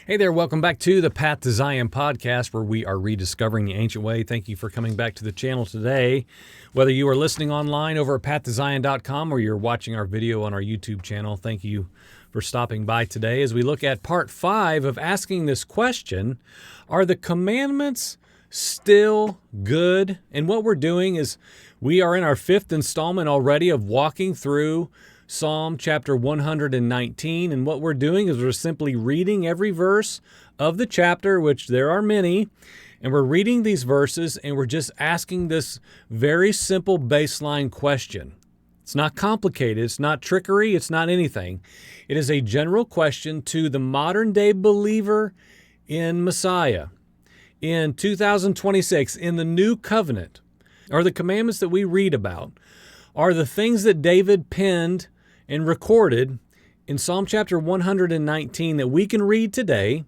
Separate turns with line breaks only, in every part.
Hey there, welcome back to the Path to Zion podcast, where we are rediscovering the ancient way. Thank you for coming back to the channel today. Whether you are listening online over at pathtozion.com or you're watching our video on our YouTube channel, thank you for stopping by today as we look at part 5 of asking this question: are the commandments still good? And what we're doing is we are in our 5th installment already of walking through Psalm chapter 119, and what we're doing is we're simply reading every verse of the chapter, which there are many, and we're reading these verses and we're just asking this very simple baseline question. It's not complicated, it's not trickery, it's not anything. It is a general question to the modern day believer in Messiah. In 2026, in the new covenant, are the commandments that we read about, are the things that David penned and recorded in Psalm chapter 119 that we can read today,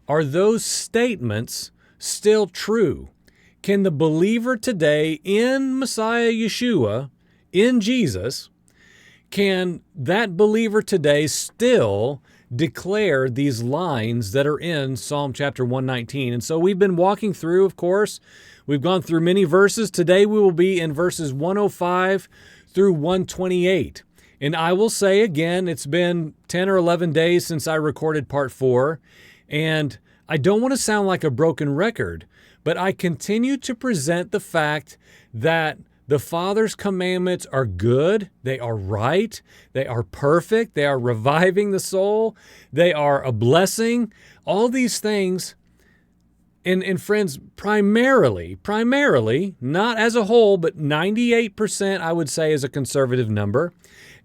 are those statements still true? Can the believer today in Messiah Yeshua, in Jesus, can that believer today still declare these lines that are in Psalm chapter 119? And so we've been walking through, of course, we've gone through many verses. Today we will be in verses 105 through 128. And I will say again, it's been 10 or 11 days since I recorded part 4, and I don't want to sound like a broken record, but I continue to present the fact that the Father's commandments are good, they are right, they are perfect, they are reviving the soul, they are a blessing, all these things. And friends, primarily, not as a whole, but 98%, I would say, is a conservative number.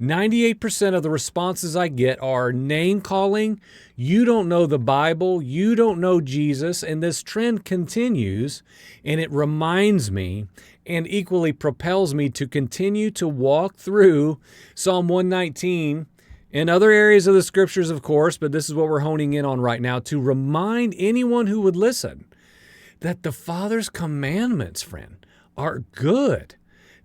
98% of the responses I get are name calling. You don't know the Bible. You don't know Jesus. And this trend continues, and it reminds me and equally propels me to continue to walk through Psalm 119 and other areas of the scriptures, of course, but this is what we're honing in on right now, to remind anyone who would listen that the Father's commandments, friend, are good.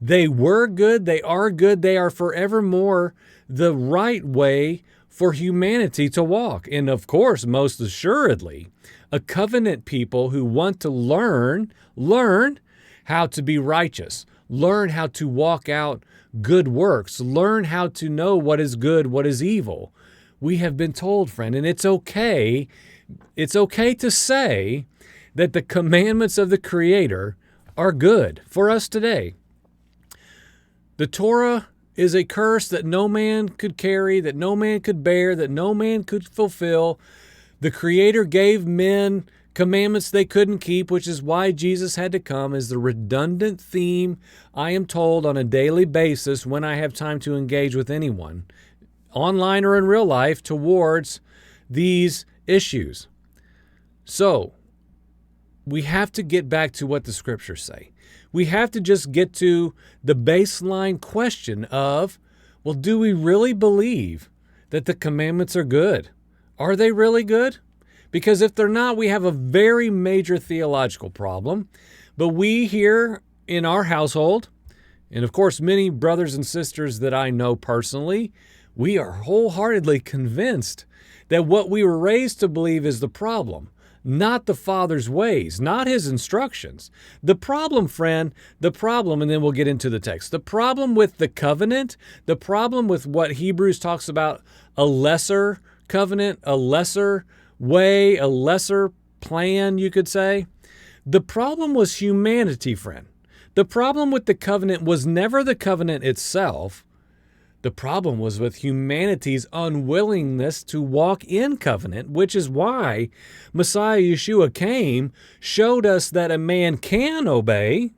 They were good, they are good, they are forevermore the right way for humanity to walk. And of course, most assuredly, a covenant people who want to learn how to be righteous, learn how to walk out good works, learn how to know what is good, what is evil. We have been told, friend, and it's okay to say that the commandments of the Creator are good for us today. The Torah is a curse that no man could carry, that no man could bear, that no man could fulfill. The Creator gave men commandments they couldn't keep, which is why Jesus had to come, is the redundant theme I am told on a daily basis when I have time to engage with anyone, online or in real life, towards these issues. So, we have to get back to what the scriptures say. We have to just get to the baseline question of, well, do we really believe that the commandments are good? Are they really good? Because if they're not, we have a very major theological problem. But we here in our household, and of course many brothers and sisters that I know personally, we are wholeheartedly convinced that what we were raised to believe is the problem, not the Father's ways, not His instructions. The problem, friend, and then we'll get into the text. The problem with the covenant, the problem with what Hebrews talks about, a lesser covenant, a lesser way, a lesser plan, you could say. The problem was humanity, friend. The problem with the covenant was never the covenant itself. The problem was with humanity's unwillingness to walk in covenant, which is why Messiah Yeshua came, showed us that a man can obey,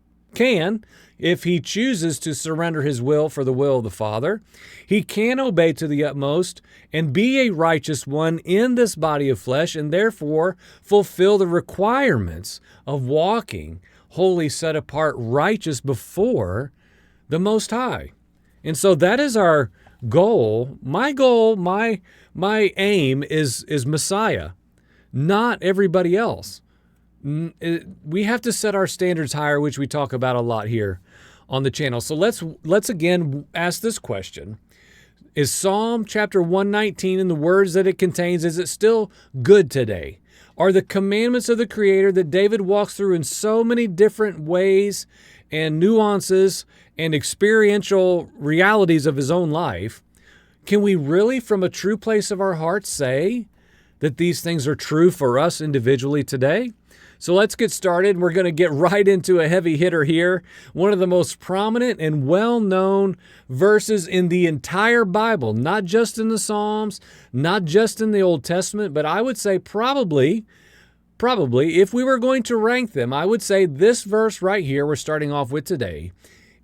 if he chooses to surrender his will for the will of the Father. He can obey to the utmost and be a righteous one in this body of flesh, and therefore fulfill the requirements of walking holy, set apart, righteous before the Most High. And so that is our goal. My goal, my aim is Messiah, not everybody else. We have to set our standards higher, which we talk about a lot here on the channel. So let's again ask this question. Is Psalm chapter 119 and the words that it contains, is it still good today? Are the commandments of the Creator that David walks through in so many different ways and nuances and experiential realities of his own life, can we really, from a true place of our hearts, say that these things are true for us individually today? So let's get started. We're going to get right into a heavy hitter here. One of the most prominent and well-known verses in the entire Bible, not just in the Psalms, not just in the Old Testament, but I would say probably, if we were going to rank them, I would say this verse right here we're starting off with today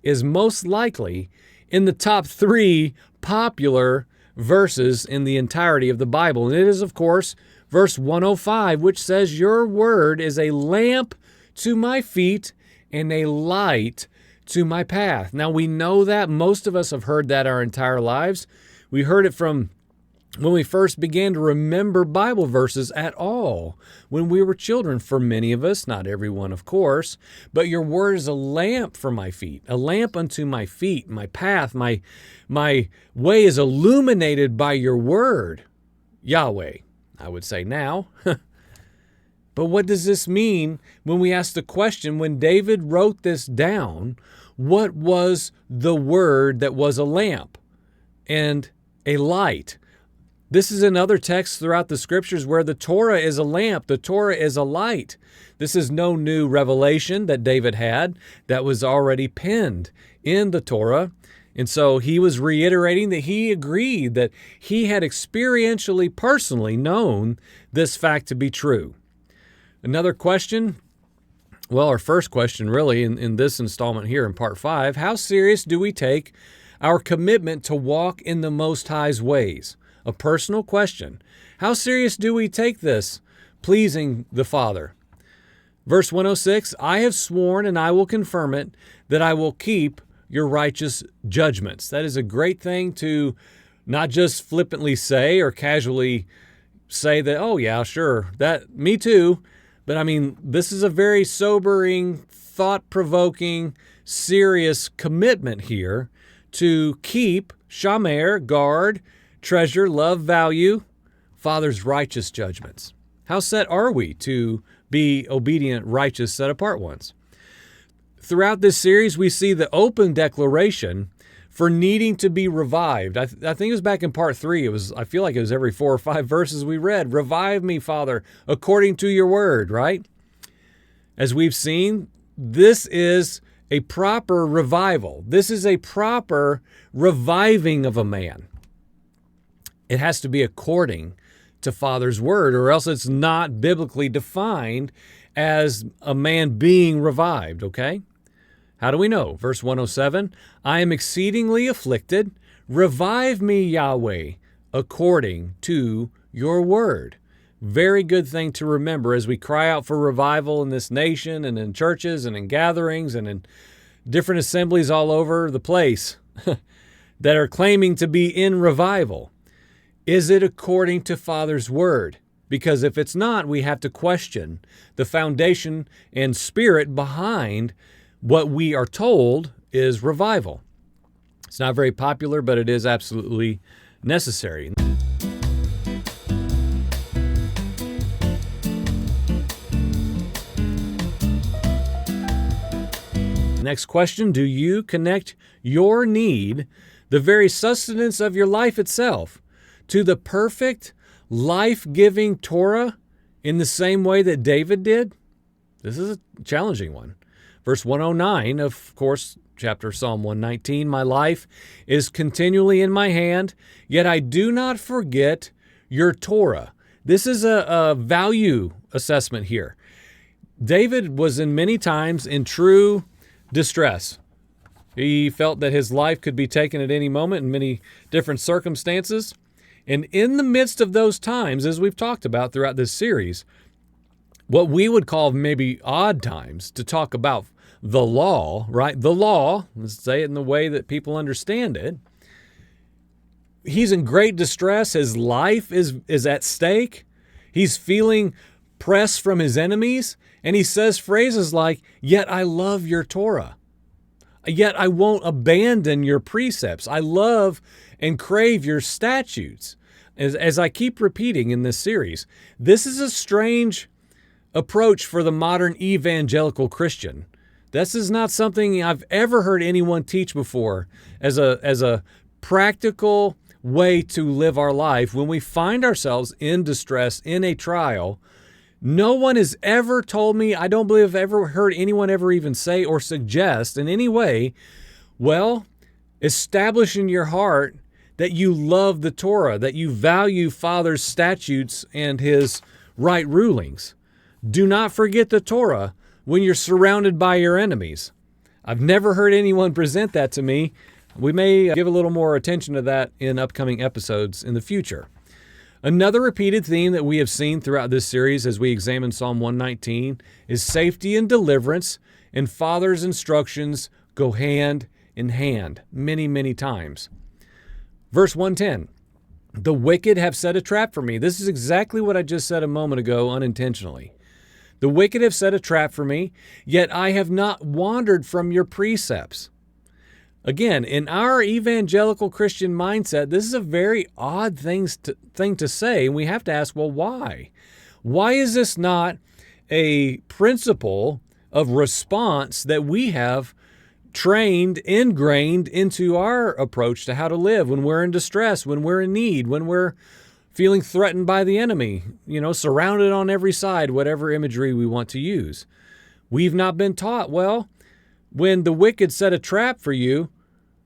is most likely in the top 3 popular verses in the entirety of the Bible. And it is, of course, verse 105, which says, "Your word is a lamp to my feet and a light to my path." Now, we know that. Most of us have heard that our entire lives. We heard it from when we first began to remember Bible verses at all, when we were children. For many of us, not everyone, of course, but your word is a lamp for my feet, a lamp unto my feet, my path, my way is illuminated by your word, Yahweh, I would say now. But what does this mean when we ask the question, when David wrote this down, what was the word that was a lamp and a light? This is another text throughout the scriptures where the Torah is a lamp, the Torah is a light. This is no new revelation that David had that was already penned in the Torah. And so he was reiterating that he agreed that he had experientially, personally known this fact to be true. Another question, well, our first question really in this installment here in part 5, how serious do we take our commitment to walk in the Most High's ways? A personal question. How serious do we take this, pleasing the Father? Verse 106, "I have sworn and I will confirm it, that I will keep your righteous judgments." That is a great thing to not just flippantly say or casually say that, oh yeah, sure, that me too. But I mean, this is a very sobering, thought-provoking, serious commitment here to keep, shamer, guard, treasure, love, value, Father's righteous judgments. How set are we to be obedient, righteous, set-apart ones? Throughout this series, we see the open declaration for needing to be revived. I think it was back in part 3. I feel like it was every 4 or 5 verses we read. "Revive me, Father, according to your word," right? As we've seen, this is a proper revival. This is a proper reviving of a man. It has to be according to Father's word, or else it's not biblically defined as a man being revived, okay? How do we know? Verse 107, "I am exceedingly afflicted. Revive me, Yahweh, according to your word." Very good thing to remember as we cry out for revival in this nation and in churches and in gatherings and in different assemblies all over the place that are claiming to be in revival. Is it according to Father's word? Because if it's not, we have to question the foundation and spirit behind what we are told is revival. It's not very popular, but it is absolutely necessary. Next question, do you connect your need, the very sustenance of your life itself, to the perfect, life-giving Torah in the same way that David did? This is a challenging one. Verse 109, of course, chapter Psalm 119, "My life is continually in my hand, yet I do not forget your Torah." This is a value assessment here. David was in many times in true distress. He felt that his life could be taken at any moment in many different circumstances. And in the midst of those times, as we've talked about throughout this series, what we would call maybe odd times to talk about the law, right? The law, let's say it in the way that people understand it. He's in great distress. His life is at stake. He's feeling press from his enemies. And he says phrases like, "Yet I love your Torah." yet I won't abandon your precepts. I love and crave your statutes. As I keep repeating in this series, this is a strange approach for the modern evangelical Christian. This is not something I've ever heard anyone teach before as a practical way to live our life when we find ourselves in distress, in a trial. No one has ever told me, I don't believe I've ever heard anyone ever even say or suggest in any way, well, establish in your heart that you love the Torah, that you value Father's statutes and His right rulings. Do not forget the Torah when you're surrounded by your enemies. I've never heard anyone present that to me. We may give a little more attention to that in upcoming episodes in the future. Another repeated theme that we have seen throughout this series as we examine Psalm 119 is safety and deliverance, and Father's instructions go hand in hand many, many times. Verse 110, the wicked have set a trap for me. This is exactly what I just said a moment ago unintentionally. The wicked have set a trap for me, yet I have not wandered from your precepts. Again, in our evangelical Christian mindset, this is a very odd thing to say, and we have to ask, well, why? Why is this not a principle of response that we have ingrained into our approach to how to live when we're in distress, when we're in need, when we're feeling threatened by the enemy, surrounded on every side, whatever imagery we want to use? We've not been taught, well, when the wicked set a trap for you,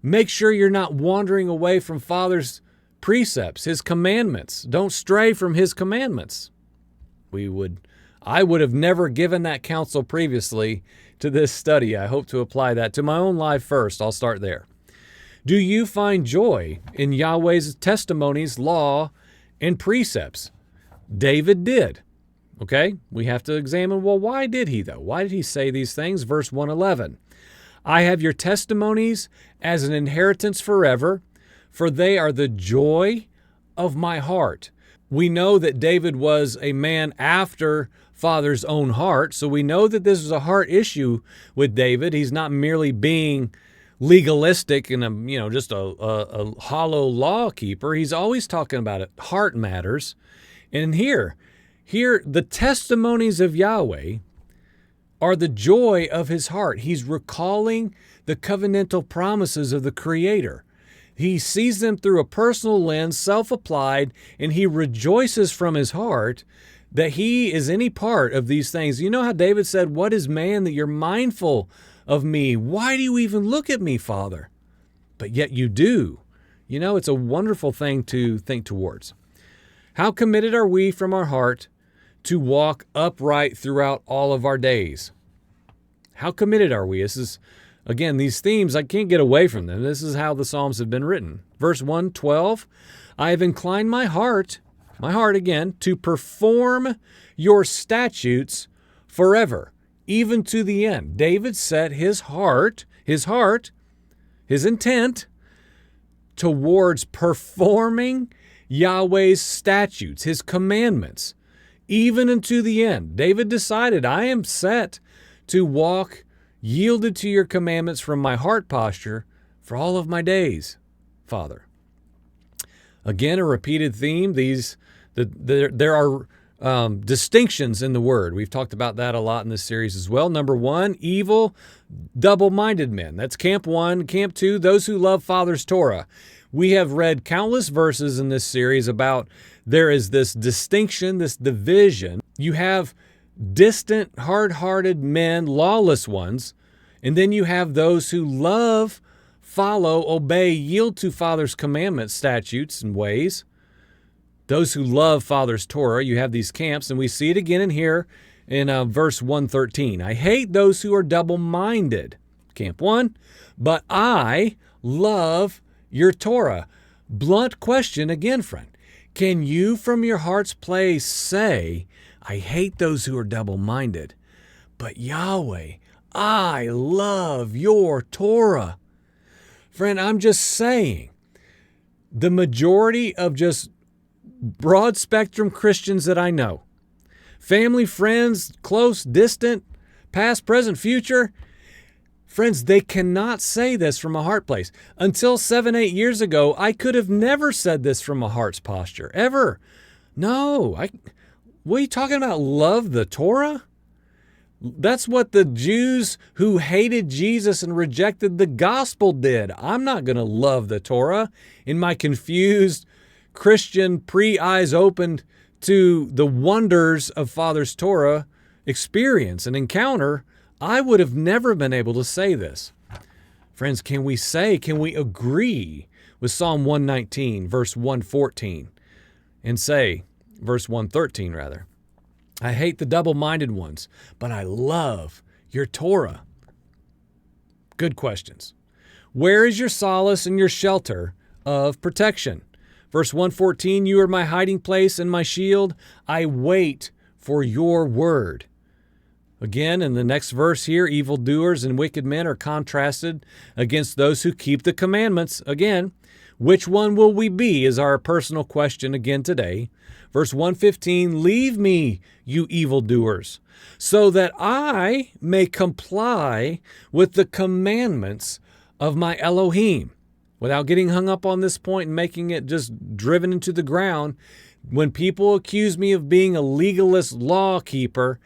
make sure you're not wandering away from Father's precepts, His commandments. Don't stray from His commandments. I would have never given that counsel previously to this study. I hope to apply that to my own life first. I'll start there. Do you find joy in Yahweh's testimonies, law, and precepts? David did. Okay, we have to examine, well, why did he though? Why did he say these things? Verse 111. I have your testimonies as an inheritance forever, for they are the joy of my heart. We know that David was a man after Father's own heart, so we know that this is a heart issue with David. He's not merely being legalistic and just a hollow law keeper. He's always talking about it. Heart matters. And here, the testimonies of Yahweh are the joy of his heart. He's recalling the covenantal promises of the Creator. He sees them through a personal lens, self-applied, and he rejoices from his heart that he is any part of these things. You know how David said, what is man that you're mindful of me? Why do you even look at me, Father? But yet you do. It's a wonderful thing to think towards. How committed are we from our heart to walk upright throughout all of our days? How committed are we? This is, again, these themes, I can't get away from them. This is how the Psalms have been written. Verse 112, I have inclined my heart again, to perform your statutes forever, even to the end. David set his intent towards performing Yahweh's statutes, His commandments, even unto the end. David decided, I am set to walk yielded to your commandments from my heart posture for all of my days, Father. Again, a repeated theme. There are distinctions in the word. We've talked about that a lot in this series as well. Number one, evil, double-minded men. That's camp one. Camp two, those who love Father's Torah. We have read countless verses in this series about there is this distinction, this division. You have distant, hard-hearted men, lawless ones, and then you have those who love, follow, obey, yield to Father's commandments, statutes, and ways. Those who love Father's Torah, you have these camps, and we see it again in here in verse 113. I hate those who are double-minded, camp one, but I love your Torah. Blunt question again, friend. Can you from your heart's place say, I hate those who are double-minded, but Yahweh, I love your Torah? Friend, I'm just saying, the majority of just broad spectrum Christians that I know, family, friends, close, distant, past, present, future, Friends, they cannot say this from a heart place. Until 7-8 years ago, I could have never said this from a heart's posture, ever. No, what are you talking about? Love the Torah? That's what the Jews who hated Jesus and rejected the gospel did. I'm not going to love the Torah. In my confused Christian pre-eyes opened to the wonders of Father's Torah experience and encounter, I would have never been able to say this. Friends, can we agree with Psalm 119, verse 114, and say, verse 113 rather, I hate the double-minded ones, but I love your Torah. Good questions. Where is your solace and your shelter of protection? Verse 114, you are my hiding place and my shield. I wait for your word. Again, in the next verse here, evildoers and wicked men are contrasted against those who keep the commandments. Again, which one will we be is our personal question again today. Verse 115, leave me, you evildoers, so that I may comply with the commandments of my Elohim. Without getting hung up on this point and making it just driven into the ground, when people accuse me of being a legalist law keeper,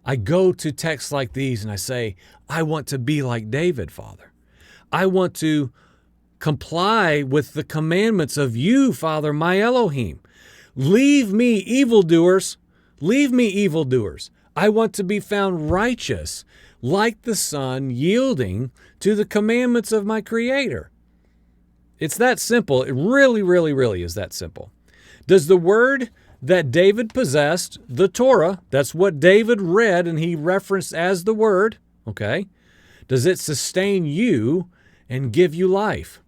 I go to texts like these and I say, I want to be like David, Father. I want to comply with the commandments of you, Father, my Elohim. Leave me, evildoers. Leave me, evildoers. I want to be found righteous, like the Son, yielding to the commandments of my Creator. It's that simple. It really, really, really is that simple. Does the word that David possessed, the Torah, that's what David read and he referenced as the word, okay? Does it sustain you and give you life?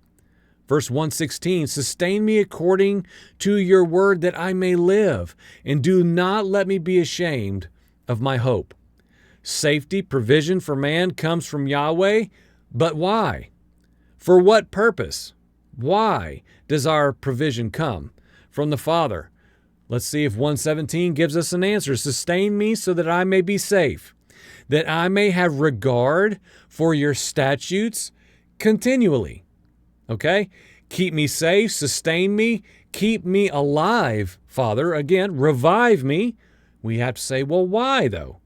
Verse 116, sustain me according to your word that I may live, and do not let me be ashamed of my hope. Safety, provision for man comes from Yahweh, but why? For what purpose? Why does our provision come from the Father? Let's see if 117 gives us an answer. Sustain me so that I may be safe, that I may have regard for your statutes continually. Okay? Keep me safe, sustain me, keep me alive, Father. Again, revive me. We have to say, well, why though?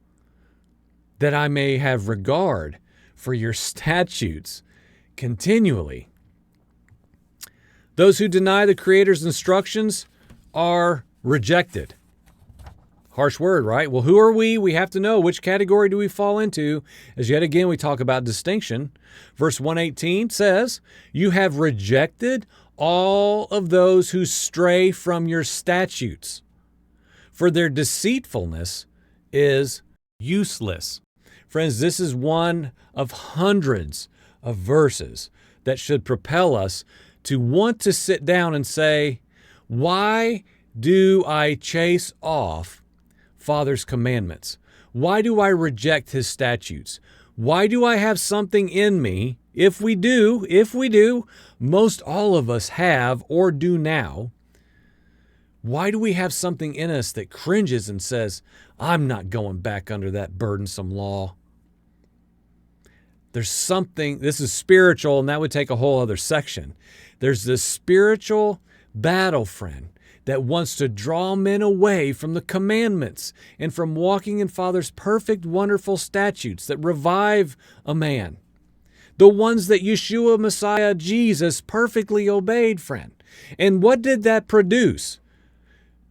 That I may have regard for your statutes continually. Those who deny the Creator's instructions are rejected. Harsh word, right? Well, who are we? We have to know which category do we fall into. As yet again, we talk about distinction. Verse 118 says, you have rejected all of those who stray from your statutes, for their deceitfulness is useless. Friends, this is one of hundreds of verses that should propel us to want to sit down and say, why do I chase off Father's commandments? Why do I reject his statutes? Why do I have something in me? If we do, most all of us have or do now. Why do we have something in us that cringes and says, I'm not going back under that burdensome law? There's something, this is spiritual, and that would take a whole other section. There's this spiritual battle, friend, that wants to draw men away from the commandments and from walking in Father's perfect, wonderful statutes that revive a man. The ones that Yeshua, Messiah, Jesus perfectly obeyed, friend. And what did that produce?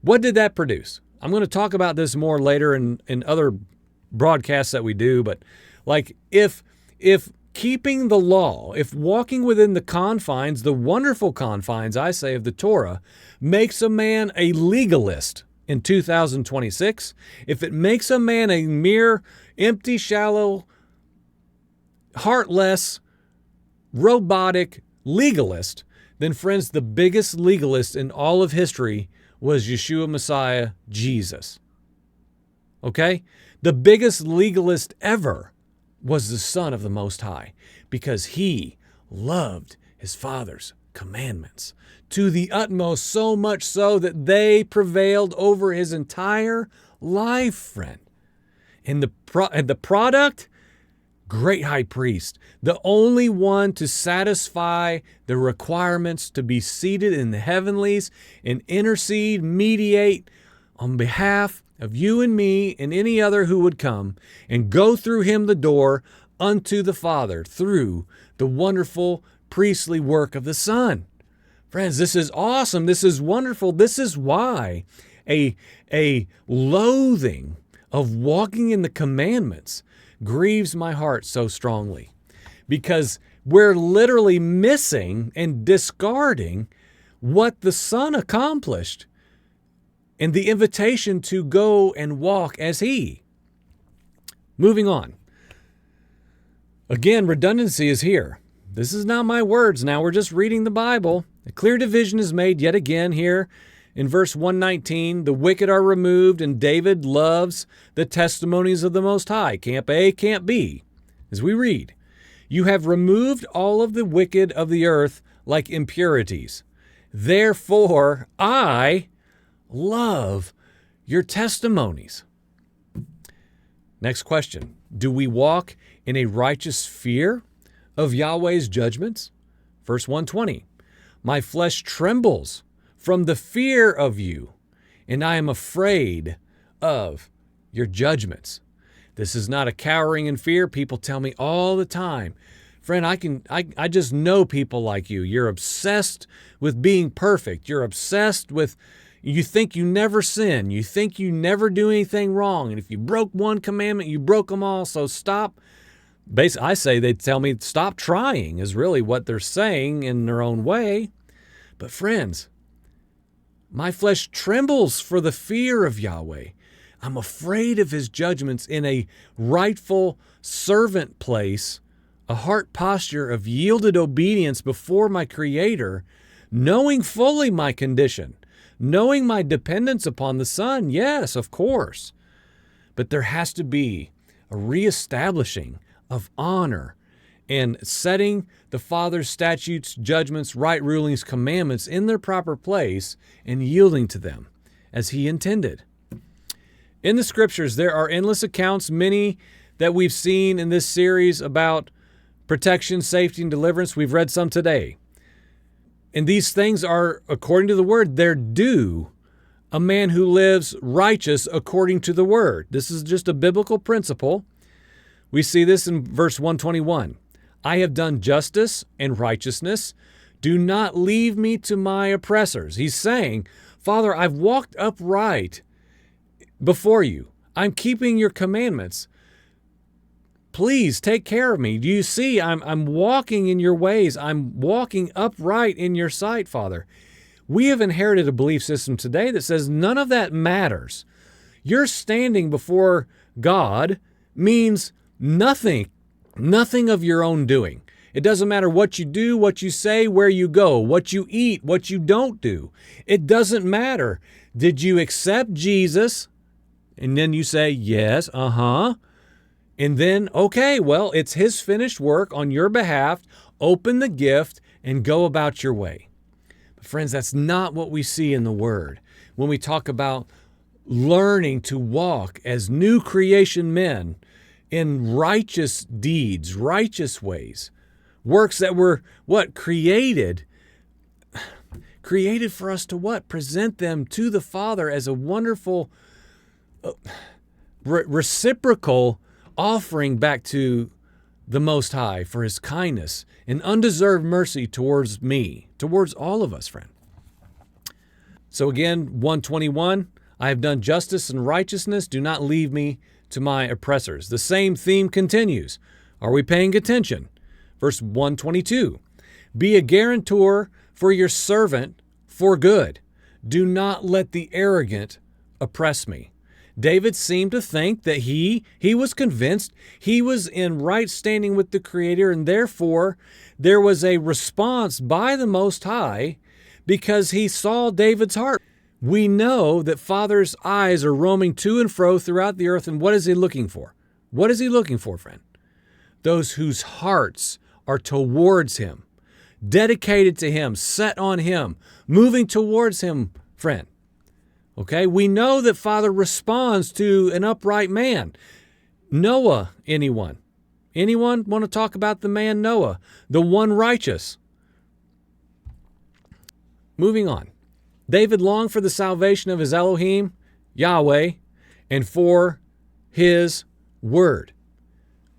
What did that produce? I'm going to talk about this more later in other broadcasts that we do, but like if keeping the law, if walking within the confines, the wonderful confines, I say, of the Torah, makes a man a legalist in 2026, if it makes a man a mere empty, shallow, heartless, robotic legalist, then friends, the biggest legalist in all of history was Yeshua Messiah, Jesus. Okay? The biggest legalist ever was the Son of the Most High, because he loved his Father's commandments to the utmost, so much so that they prevailed over his entire life, friend. And the product, great high priest, the only one to satisfy the requirements to be seated in the heavenlies and intercede, mediate on behalf of you and me and any other who would come, and go through him the door unto the Father through the wonderful priestly work of the Son. Friends, this is awesome. This is wonderful. This is why a loathing of walking in the commandments grieves my heart so strongly, because we're literally missing and discarding what the Son accomplished and the invitation to go and walk as He. Moving on. Again, redundancy is here. This is not my words now. We're just reading the Bible. A clear division is made yet again here in verse 119. The wicked are removed, and David loves the testimonies of the Most High. Camp A, Camp B. As we read, you have removed all of the wicked of the earth like impurities. Therefore, I love your testimonies. Next question. Do we walk in a righteous fear of Yahweh's judgments? Verse 120. My flesh trembles from the fear of you, and I am afraid of your judgments. This is not a cowering in fear. People tell me all the time, friend, I just know people like you. You're obsessed with being perfect. You're obsessed with, you think you never sin. You think you never do anything wrong. And if you broke one commandment, you broke them all. So stop. Basically, I say they tell me stop trying is really what they're saying in their own way. But friends, my flesh trembles for the fear of Yahweh. I'm afraid of his judgments in a rightful servant place, a heart posture of yielded obedience before my Creator, knowing fully my condition, knowing my dependence upon the Son. Yes, of course. But there has to be a reestablishing of honor and setting the Father's statutes, judgments, right rulings, commandments in their proper place and yielding to them as He intended. In the Scriptures, there are endless accounts, many that we've seen in this series about protection, safety, and deliverance. We've read some today. And these things are, according to the Word, they're due a man who lives righteous according to the Word. This is just a biblical principle. We see this in verse 121. I have done justice and righteousness. Do not leave me to my oppressors. He's saying, Father, I've walked upright before you. I'm keeping your commandments. Please take care of me. Do you see? I'm walking in your ways. I'm walking upright in your sight, Father. We have inherited a belief system today that says none of that matters. Your standing before God means nothing of your own doing. It doesn't matter what you do, what you say, where you go, what you eat, what you don't do. It doesn't matter. Did you accept Jesus? And then you say, yes, And then, okay, well, it's His finished work on your behalf. Open the gift and go about your way. But friends, that's not what we see in the Word. When we talk about learning to walk as new creation men in righteous deeds, righteous ways, works that were, created for us to present them to the Father as a wonderful reciprocal offering back to the Most High for His kindness and undeserved mercy towards me, towards all of us, friend. So again, 121, I have done justice and righteousness. Do not leave me to my oppressors. The same theme continues. Are we paying attention? Verse 122, be a guarantor for your servant for good. Do not let the arrogant oppress me. David seemed to think that he was convinced he was in right standing with the Creator, and therefore there was a response by the Most High because he saw David's heart. We know that Father's eyes are roaming to and fro throughout the earth, and what is He looking for? What is He looking for, friend? Those whose hearts are towards Him, dedicated to Him, set on Him, moving towards Him, friend. Okay, we know that Father responds to an upright man. Noah, anyone? Anyone want to talk about the man Noah, the one righteous? Moving on. David longed for the salvation of his Elohim, Yahweh, and for his word.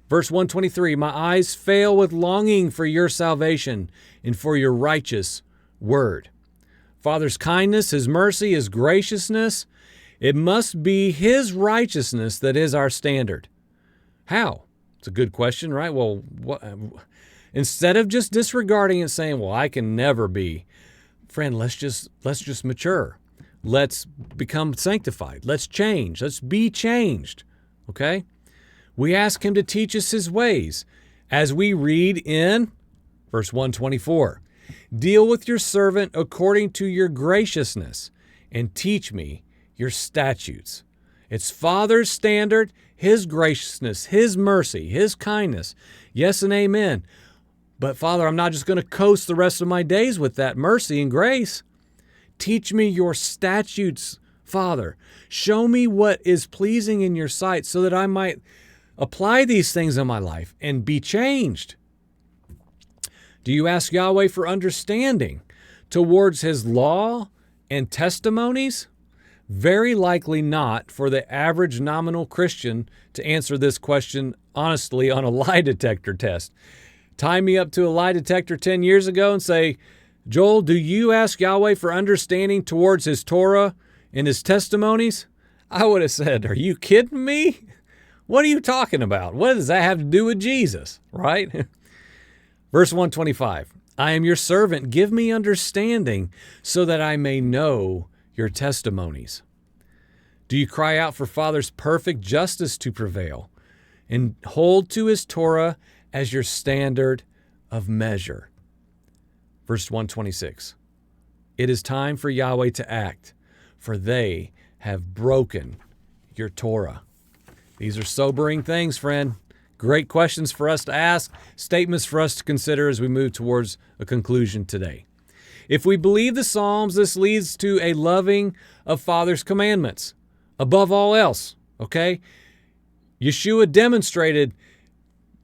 Verse 123, my eyes fail with longing for your salvation and for your righteous word. Father's kindness, his mercy, his graciousness, it must be his righteousness that is our standard. How? It's a good question, right? Well, instead of just disregarding it, saying, well, I can never be. Friend, let's just mature. Let's become sanctified. Let's change. Let's be changed. Okay? We ask him to teach us his ways. As we read in verse 124, deal with your servant according to your graciousness and teach me your statutes. It's Father's standard, his graciousness, his mercy, his kindness. Yes and amen. But Father, I'm not just going to coast the rest of my days with that mercy and grace. Teach me your statutes, Father. Show me what is pleasing in your sight so that I might apply these things in my life and be changed. Do you ask Yahweh for understanding towards his law and testimonies? Very likely not for the average nominal Christian to answer this question honestly on a lie detector test. Tie me up to a lie detector 10 years ago and say, Joel, do you ask Yahweh for understanding towards his Torah and his testimonies? I would have said, are you kidding me? What are you talking about? What does that have to do with Jesus, right? Verse 125, I am your servant. Give me understanding so that I may know your testimonies. Do you cry out for Father's perfect justice to prevail and hold to his Torah as your standard of measure? Verse 126, it is time for Yahweh to act, for they have broken your Torah. These are sobering things, friend. Great questions for us to ask, statements for us to consider as we move towards a conclusion today. If we believe the Psalms, this leads to a loving of Father's commandments above all else, okay? Yeshua demonstrated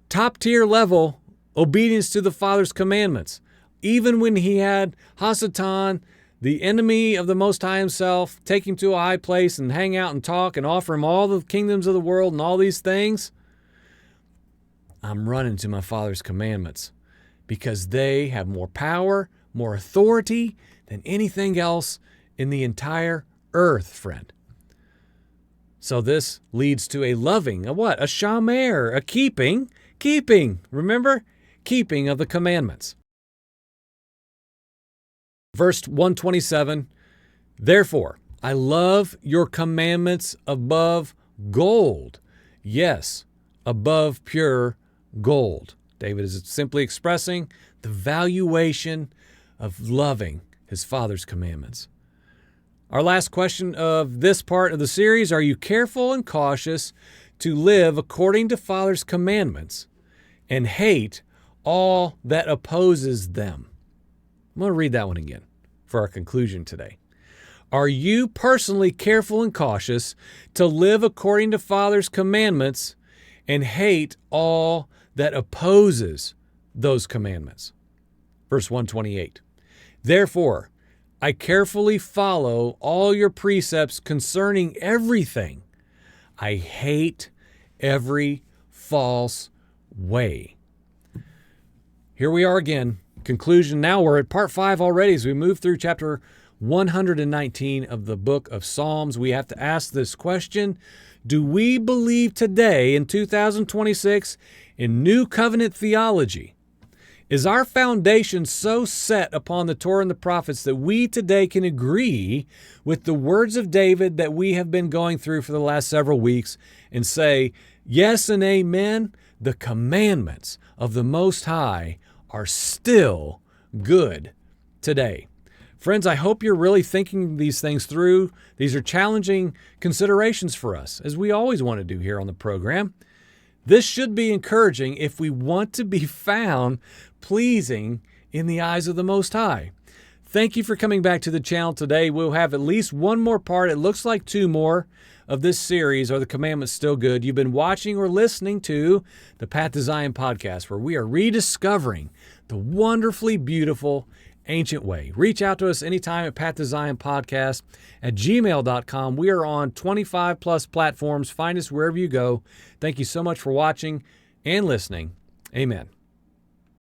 top-tier level obedience to the Father's commandments. Even when he had Hasatan, the enemy of the Most High himself, take him to a high place and hang out and talk and offer him all the kingdoms of the world and all these things, I'm running to my Father's commandments because they have more power, more authority than anything else in the entire earth, friend. So this leads to a loving, a what? A shamer, a keeping, remember? Keeping of the commandments. Verse 127, therefore, I love your commandments above gold. Yes, above pure gold. David is simply expressing the valuation of loving his Father's commandments. Our last question of this part of the series, are you careful and cautious to live according to Father's commandments and hate all that opposes them? I'm going to read that one again for our conclusion today. Are you personally careful and cautious to live according to Father's commandments and hate all that opposes those commandments? Verse 128. Therefore, I carefully follow all your precepts concerning everything. I hate every false way. Here we are again. Conclusion. Now we're at part 5 already as we move through chapter 119 of the book of Psalms. We have to ask this question. Do we believe today in 2026 in new covenant theology? Is our foundation so set upon the Torah and the prophets that we today can agree with the words of David that we have been going through for the last several weeks and say, yes and amen, the commandments of the Most High are still good today? Friends, I hope you're really thinking these things through. These are challenging considerations for us, as we always want to do here on the program. This should be encouraging if we want to be found pleasing in the eyes of the Most High. Thank you for coming back to the channel today. We'll have at least one more part. It looks like two more of this series. Are the commandments still good? You've been watching or listening to the Path to Zion podcast, where we are rediscovering the wonderfully beautiful ancient way. Reach out to us anytime at Path to Zion podcast at gmail.com. We are on 25 plus platforms. Find us wherever you go. Thank you so much for watching and listening. Amen.